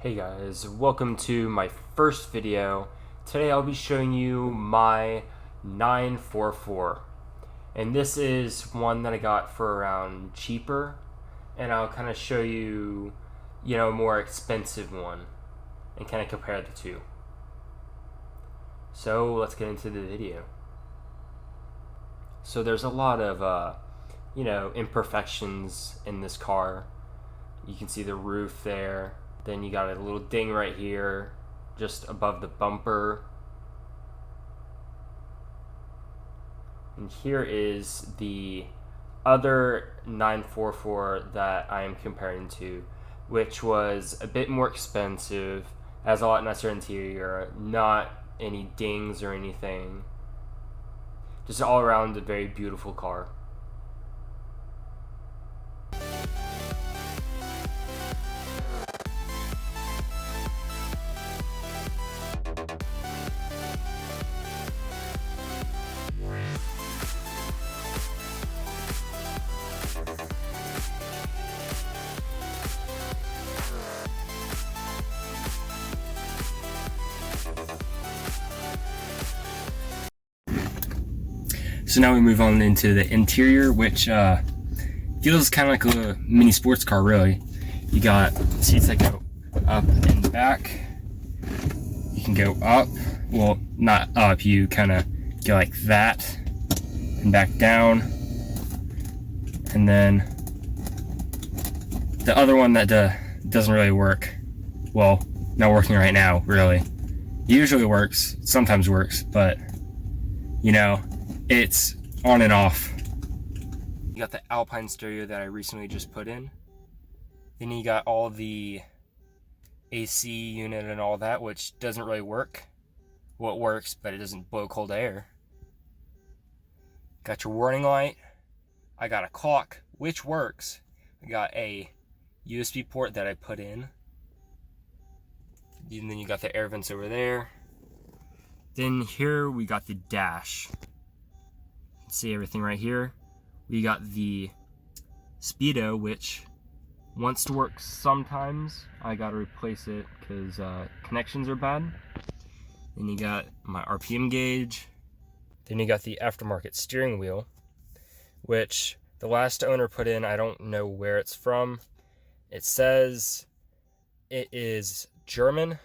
Hey guys, welcome to my first video. Today I'll be showing you my 944, and this is one that I got for around cheaper, and I'll kind of show you, a more expensive one and kind of compare the two. So let's get into the video. So there's a lot of imperfections in this car. You can see the roof there. Then you got a little ding right here, just above the bumper. And here is the other 944 that I am comparing to, which was a bit more expensive, has a lot nicer interior, not any dings or anything. Just all around a very beautiful car. So now we move on into the interior, which feels kind of like a mini sports car, really. You got seats that go up and back. You can go up, well, not up, you kind of go like that and back down. And then the other one that doesn't really work, well, not working right now, really. It usually works, sometimes works, but it's on and off. You got the Alpine stereo that I recently just put in. Then you got all the AC unit and all that, which doesn't really work. Well, it works, but it doesn't blow cold air. Got your warning light. I got a clock, which works. I got a USB port that I put in. And then you got the air vents over there. Then here we got the dash. See everything right here. We got the speedo, which wants to work sometimes. I gotta replace it because connections are bad. Then you got my RPM gauge. Then you got the aftermarket steering wheel, which the last owner put in. I don't know where it's from. It says it is German,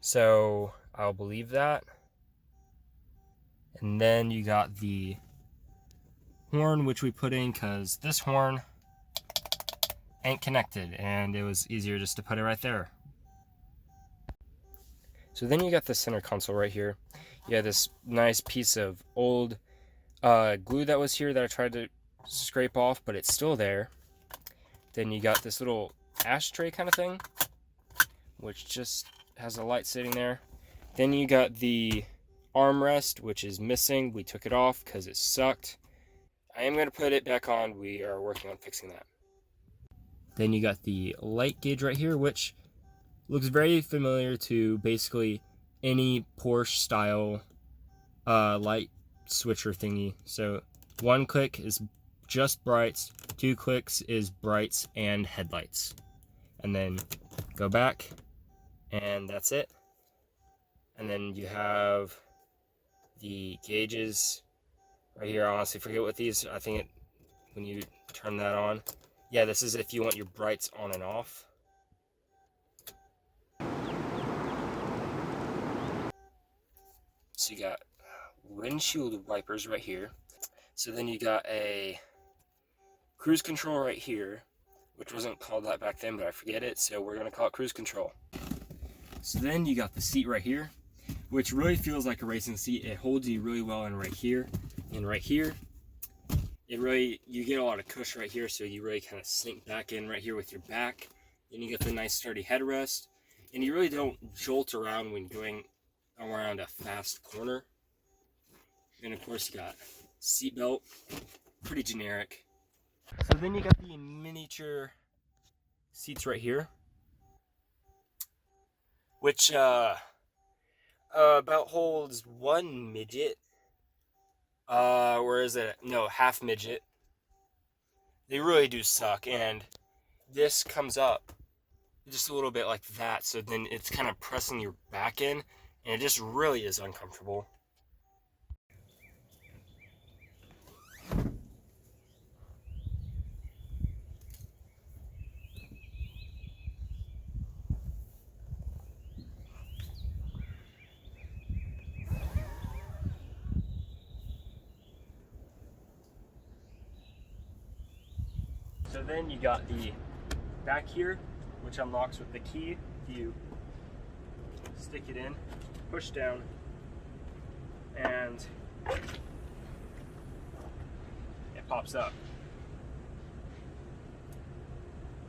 so I'll believe that. And then you got the horn, which we put in because this horn ain't connected, and it was easier just to put it right there. So then you got the center console right here. You have this nice piece of old glue that was here that I tried to scrape off, but it's still there. Then you got this little ashtray kind of thing, which just has a light sitting there. Then you got the armrest, which is missing. We took it off because it sucked. I am going to put it back on. We are working on fixing that. Then you got the light gauge right here, which looks very familiar to basically any Porsche style light switcher thingy. So one click is just brights, 2 clicks is brights and headlights. And then go back, and that's it. And then you have the gauges right here. I honestly forget what these, I think when you turn that on. Yeah, this is if you want your brights on and off. So you got windshield wipers right here. So then you got a cruise control right here, which wasn't called that back then, but I forget it, so we're gonna call it cruise control. So then you got the seat right here, which really feels like a racing seat. It holds you really well in right here and right here. You get a lot of cushion right here, so you really kind of sink back in right here with your back. Then you get the nice sturdy headrest, and you really don't jolt around when going around a fast corner. And of course you got seat belt, pretty generic. So then you got the miniature seats right here, which about holds one midget. Where is it? No, half midget. They really do suck, and this comes up just a little bit like that. So then it's kind of pressing your back in, and it just really is uncomfortable. So then you got the back here, which unlocks with the key. You stick it in, push down, and it pops up.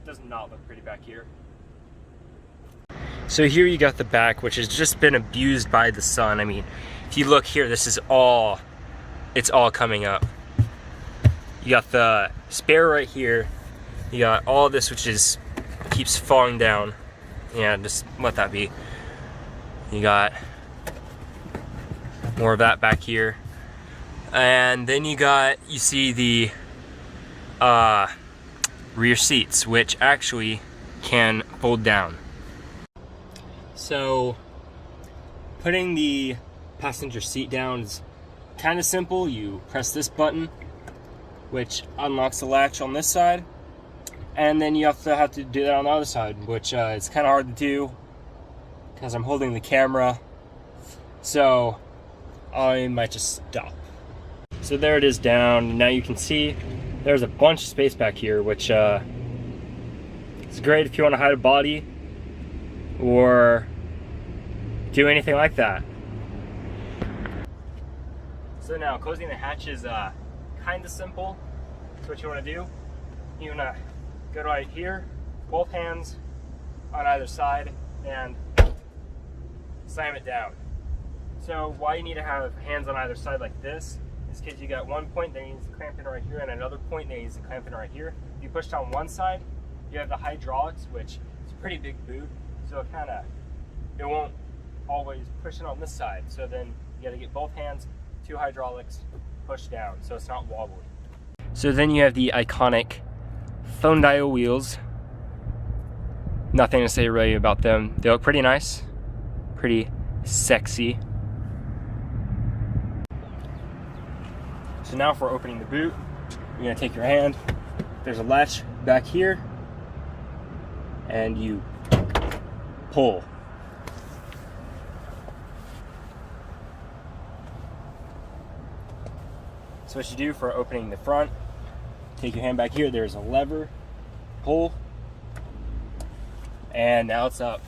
It does not look pretty back here. So here you got the back, which has just been abused by the sun. I mean, if you look here, this is all, it's all coming up. You got the spare right here. You got all this, which is keeps falling down. Yeah, just let that be. You got more of that back here. And then you see the rear seats, which actually can fold down. So putting the passenger seat down is kind of simple. You press this button, which unlocks the latch on this side, and then you have to do that on the other side, which it's kind of hard to do because I'm holding the camera, so I might just stop. So there it is down. Now you can see there's a bunch of space back here, which is great if you want to hide a body or do anything like that. So now closing the hatch is kind of simple. So what you want to do, you want to go right here, both hands on either side, and slam it down. So why you need to have hands on either side like this is because you got one point that needs to clamp in right here and another point that needs to clamp in right here. If you push down one side, you have the hydraulics, which is a pretty big boot, so it won't always push it on this side. So then you got to get both hands, two hydraulics, push down so it's not wobbly. So then you have the iconic phone dial wheels. Nothing to say really about them. They look pretty nice, pretty sexy. So now for opening the boot, you're gonna take your hand. There's a latch back here, and you pull. So what you do for opening the front, take your hand back here, there's a lever, pull, and now it's up.